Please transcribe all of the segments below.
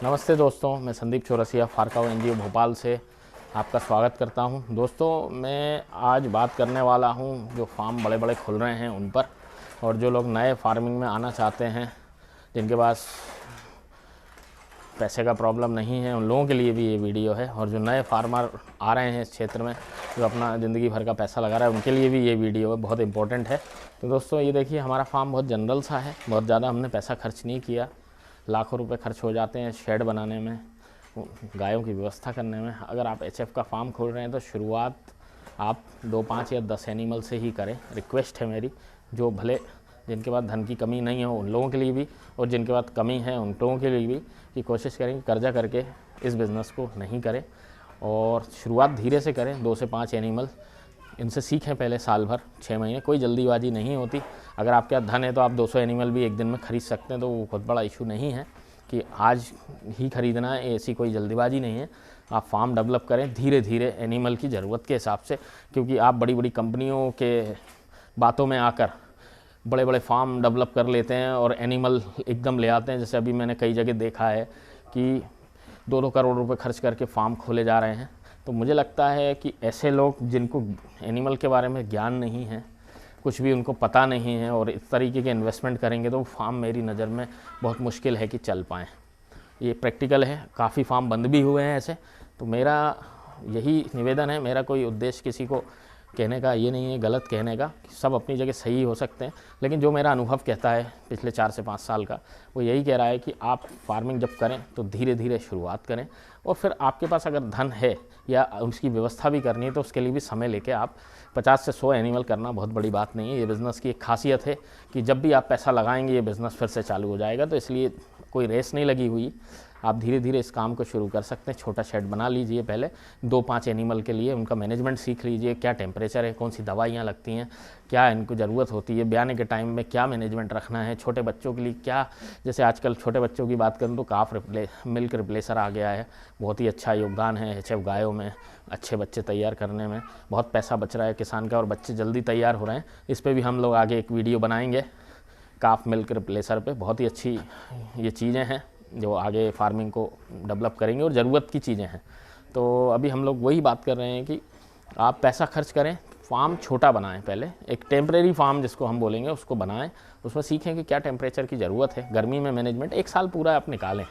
नमस्ते दोस्तों, मैं संदीप चौरसिया फारकाव एनजीओ भोपाल से आपका स्वागत करता हूं। दोस्तों, मैं आज बात करने वाला हूं जो फार्म बड़े बड़े खुल रहे हैं उन पर, और जो लोग नए फार्मिंग में आना चाहते हैं, जिनके पास पैसे का प्रॉब्लम नहीं है, उन लोगों के लिए भी ये वीडियो है। और जो नए फार्मर आ रहे हैं इस क्षेत्र में, जो अपना ज़िंदगी भर का पैसा लगा रहा है, उनके लिए भी ये वीडियो है, बहुत इंपॉर्टेंट है। तो दोस्तों, ये देखिए, हमारा फार्म बहुत जनरल सा है, बहुत ज़्यादा हमने पैसा खर्च नहीं किया। लाखों रुपए खर्च हो जाते हैं शेड बनाने में, गायों की व्यवस्था करने में। अगर आप एचएफ का फार्म खोल रहे हैं तो शुरुआत आप 2, 5 या 10 एनिमल से ही करें। रिक्वेस्ट है मेरी, जो भले जिनके पास धन की कमी नहीं हो उन लोगों के लिए भी, और जिनके पास कमी है उन लोगों के लिए भी, कि कोशिश करें कर्जा करके इस बिज़नेस को नहीं करें और शुरुआत धीरे से करें। 2 से 5 एनिमल इनसे सीखें पहले, साल भर 6 महीने, कोई जल्दीबाजी नहीं होती। अगर आपके पास धन है तो आप 200 एनिमल भी एक दिन में ख़रीद सकते हैं, तो वो बहुत बड़ा इशू नहीं है कि आज ही ख़रीदना है, ऐसी कोई जल्दीबाजी नहीं है। आप फार्म डेवलप करें धीरे धीरे एनिमल की ज़रूरत के हिसाब से, क्योंकि आप बड़ी बड़ी कंपनियों के बातों में आकर बड़े बड़े फार्म डेवलप कर लेते हैं और एनिमल एकदम ले आते हैं। जैसे अभी मैंने कई जगह देखा है कि 2-2 करोड़ रुपए खर्च करके फार्म खोले जा रहे हैं। तो मुझे लगता है कि ऐसे लोग जिनको एनिमल के बारे में ज्ञान नहीं है, कुछ भी उनको पता नहीं है, और इस तरीके के इन्वेस्टमेंट करेंगे तो फार्म मेरी नज़र में बहुत मुश्किल है कि चल पाएँ। ये प्रैक्टिकल है, काफ़ी फार्म बंद भी हुए हैं ऐसे। तो मेरा यही निवेदन है, मेरा कोई उद्देश्य किसी को कहने का ये नहीं है, गलत कहने का, सब अपनी जगह सही हो सकते हैं, लेकिन जो मेरा अनुभव कहता है पिछले 4 से 5 साल का, वो यही कह रहा है कि आप फार्मिंग जब करें तो धीरे धीरे शुरुआत करें, और फिर आपके पास अगर धन है या उसकी व्यवस्था भी करनी है तो उसके लिए भी समय लेके आप 50 से 100 एनिमल करना बहुत बड़ी बात नहीं है। ये बिज़नेस की एक खासियत है कि जब भी आप पैसा लगाएंगे ये बिज़नेस फिर से चालू हो जाएगा। तो इसलिए कोई रेस नहीं लगी हुई, आप धीरे धीरे इस काम को शुरू कर सकते हैं। छोटा शेड बना लीजिए पहले 2-5 एनिमल के लिए, उनका मैनेजमेंट सीख लीजिए, क्या टेम्परेचर है, कौन सी दवाइयाँ लगती हैं, क्या इनको ज़रूरत होती है, ब्याने के टाइम में क्या मैनेजमेंट रखना है, छोटे बच्चों के लिए क्या, जैसे आजकल छोटे बच्चों की बात करूँ तो मिल्क रिप्लेसर आ गया है, बहुत ही अच्छा योगदान है एचएफ गायों में, अच्छे बच्चे तैयार करने में बहुत पैसा बच रहा है किसान का, और बच्चे जल्दी तैयार हो रहे हैं। इस पर भी हम लोग आगे एक वीडियो बनाएंगे, काफ मिल्क रिप्लेसर पे। बहुत ही अच्छी ये चीज़ें हैं जो आगे फार्मिंग को डेवलप करेंगे और ज़रूरत की चीज़ें हैं। तो अभी हम लोग वही बात कर रहे हैं कि आप पैसा खर्च करें, फार्म छोटा बनाएं, पहले एक टेम्परेरी फार्म जिसको हम बोलेंगे उसको बनाएं, उसमें सीखें कि क्या टेम्परेचर की ज़रूरत है, गर्मी में मैनेजमेंट 1 साल पूरा आप निकालें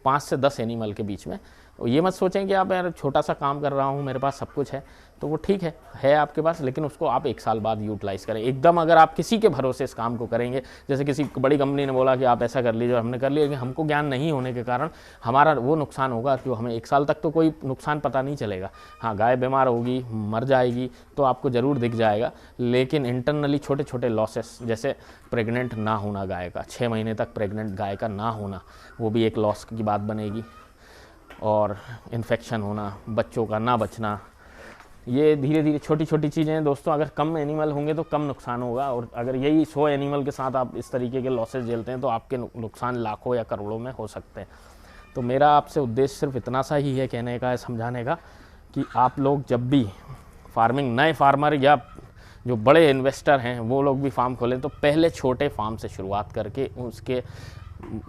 5 से 10 एनिमल के बीच में। और ये मत सोचें कि आप यार छोटा सा काम कर रहा हूँ, मेरे पास सब कुछ है, तो वो ठीक है आपके पास, लेकिन उसको आप 1 साल बाद यूटिलाइज़ करें। एकदम अगर आप किसी के भरोसे इस काम को करेंगे, जैसे किसी बड़ी कंपनी ने बोला कि आप ऐसा कर लीजिए, हमने कर लिया, लेकिन हमको ज्ञान नहीं होने के कारण हमारा वो नुकसान होगा कि हमें 1 साल तक तो कोई नुकसान पता नहीं चलेगा। हाँ, गाय बीमार होगी, मर जाएगी तो आपको ज़रूर दिख जाएगा, लेकिन इंटरनली छोटे छोटे लॉसेस, जैसे प्रेग्नेंट ना होना गाय का, 6 महीने तक प्रेग्नेंट गाय का ना होना, वो भी एक लॉस की बात बनेगी। और इन्फेक्शन होना, बच्चों का ना बचना, ये धीरे धीरे छोटी छोटी चीज़ें हैं दोस्तों। अगर कम एनिमल होंगे तो कम नुकसान होगा, और अगर यही 100 एनिमल के साथ आप इस तरीके के लॉसेस झेलते हैं तो आपके नुकसान लाखों या करोड़ों में हो सकते हैं। तो मेरा आपसे उद्देश्य सिर्फ इतना सा ही है, कहने का है, समझाने का, कि आप लोग जब भी फार्मिंग, नए फार्मर या जो बड़े इन्वेस्टर हैं वो लोग भी फार्म खोलें तो पहले छोटे फार्म से शुरुआत करके उसके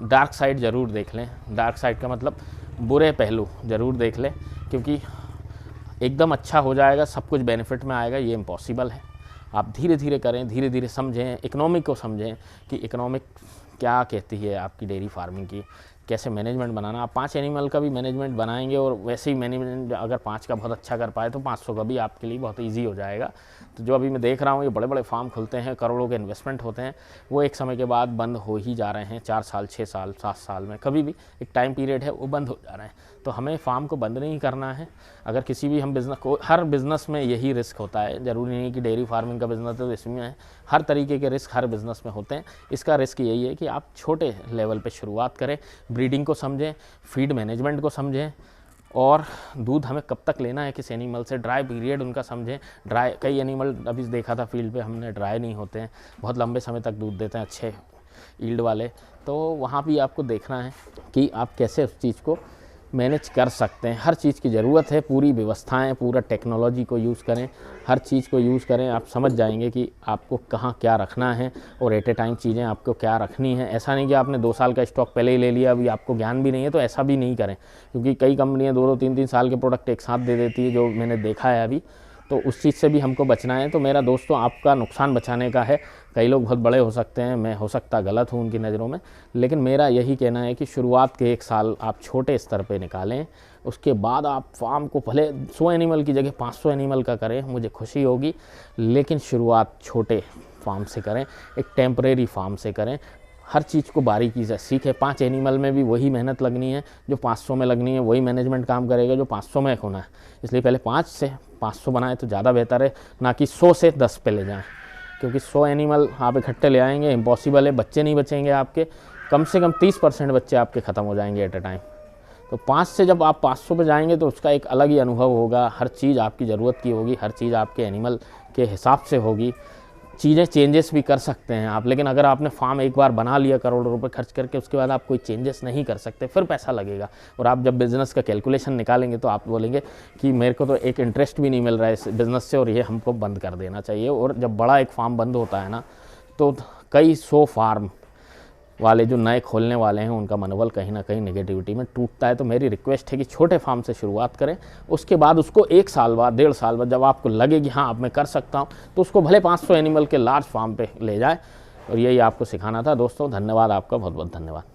डार्क साइड ज़रूर देख लें। डार्क साइड का मतलब बुरे पहलू ज़रूर देख लें, क्योंकि एकदम अच्छा हो जाएगा, सब कुछ बेनिफिट में आएगा, ये इम्पॉसिबल है। आप धीरे धीरे करें, धीरे धीरे समझें, इकोनॉमिक को समझें कि इकोनॉमिक क्या कहती है आपकी डेयरी फार्मिंग की, कैसे मैनेजमेंट बनाना। आप 5 एनिमल का भी मैनेजमेंट बनाएंगे, और वैसे ही मैनेजमेंट अगर 5 का बहुत अच्छा कर पाए तो 500 का भी आपके लिए बहुत ईजी हो जाएगा। तो जो अभी मैं देख रहा हूँ, ये बड़े बड़े फार्म खुलते हैं, करोड़ों के इन्वेस्टमेंट होते हैं, वो एक समय के बाद बंद हो ही जा रहे हैं। 4 साल, 6 साल, 7 साल में कभी भी एक टाइम पीरियड है, वो बंद हो जा रहे हैं। तो हमें फार्म को बंद नहीं करना है। अगर किसी भी हम बिज़नेस को, हर बिज़नेस में यही रिस्क होता है, ज़रूरी नहीं कि डेयरी फार्मिंग का बिज़नेस है तो इसमें है, हर तरीके के रिस्क हर बिज़नेस में होते हैं। इसका रिस्क यही है कि आप छोटे लेवल पे शुरुआत करें, ब्रीडिंग को समझें, फीड मैनेजमेंट को समझें, और दूध हमें कब तक लेना है किस एनिमल से, ड्राई पीरियड उनका समझें। ड्राई, कई एनिमल अभी देखा था फील्ड पे हमने, ड्राई नहीं होते हैं, बहुत लंबे समय तक दूध देते हैं अच्छे ईल्ड वाले। तो वहाँ भी आपको देखना है कि आप कैसे उस चीज़ को मैनेज कर सकते हैं। हर चीज़ की ज़रूरत है, पूरी व्यवस्थाएं, पूरा टेक्नोलॉजी को यूज़ करें, हर चीज़ को यूज़ करें। आप समझ जाएंगे कि आपको कहाँ क्या रखना है और एट ए टाइम चीज़ें आपको क्या रखनी है। ऐसा नहीं कि आपने 2 साल का स्टॉक पहले ही ले लिया, अभी आपको ज्ञान भी नहीं है तो ऐसा भी नहीं करें, क्योंकि कई कंपनियाँ 2-2, 3-3 साल के प्रोडक्ट एक साथ दे देती है, जो मैंने देखा है अभी। तो उस चीज़ से भी हमको बचना है। तो मेरा दोस्तों आपका नुकसान बचाने का है। कई लोग बहुत बड़े हो सकते हैं, मैं हो सकता गलत हूँ उनकी नज़रों में, लेकिन मेरा यही कहना है कि शुरुआत के 1 साल आप छोटे स्तर पे निकालें। उसके बाद आप फार्म को भले 100 एनिमल की जगह 500 एनिमल का करें, मुझे खुशी होगी, लेकिन शुरुआत छोटे फार्म से करें, एक टेम्परेरी फार्म से करें। हर चीज़ को बारीकी से सीखें। 5 एनिमल में भी वही मेहनत लगनी है जो 500 में लगनी है, वही मैनेजमेंट काम करेगा जो 500 में होना है। इसलिए पहले 5 से 500 बनाए तो ज़्यादा बेहतर है, ना कि 100 से 10 पे ले जाएं, क्योंकि 100 एनिमल आप इकट्ठे ले आएंगे, इम्पॉसिबल है, बच्चे नहीं बचेंगे आपके। कम से कम 30% बच्चे आपके ख़त्म हो जाएंगे एट ए टाइम। तो 5 से जब आप 500 पे जाएंगे तो उसका एक अलग ही अनुभव होगा। हर चीज़ आपकी ज़रूरत की होगी, हर चीज़ आपके एनिमल के हिसाब से होगी। चीज़ें चेंजेस भी कर सकते हैं आप, लेकिन अगर आपने फार्म एक बार बना लिया करोड़ों रुपए खर्च करके, उसके बाद आप कोई चेंजेस नहीं कर सकते, फिर पैसा लगेगा। और आप जब बिज़नेस का कैलकुलेशन निकालेंगे तो आप बोलेंगे कि मेरे को तो एक इंटरेस्ट भी नहीं मिल रहा है इस बिज़नेस से और ये हमको बंद कर देना चाहिए। और जब बड़ा एक फार्म बंद होता है ना, तो कई 100 फार्म वाले जो नए खोलने वाले हैं उनका मनोबल कहीं ना कहीं नेगेटिविटी में टूटता है। तो मेरी रिक्वेस्ट है कि छोटे फार्म से शुरुआत करें, उसके बाद उसको 1 साल बाद, 1.5 साल बाद जब आपको लगे कि हाँ अब मैं कर सकता हूँ, तो उसको भले 500 एनिमल के लार्ज फार्म पे ले जाए। और यही आपको सिखाना था दोस्तों। धन्यवाद, आपका बहुत बहुत धन्यवाद।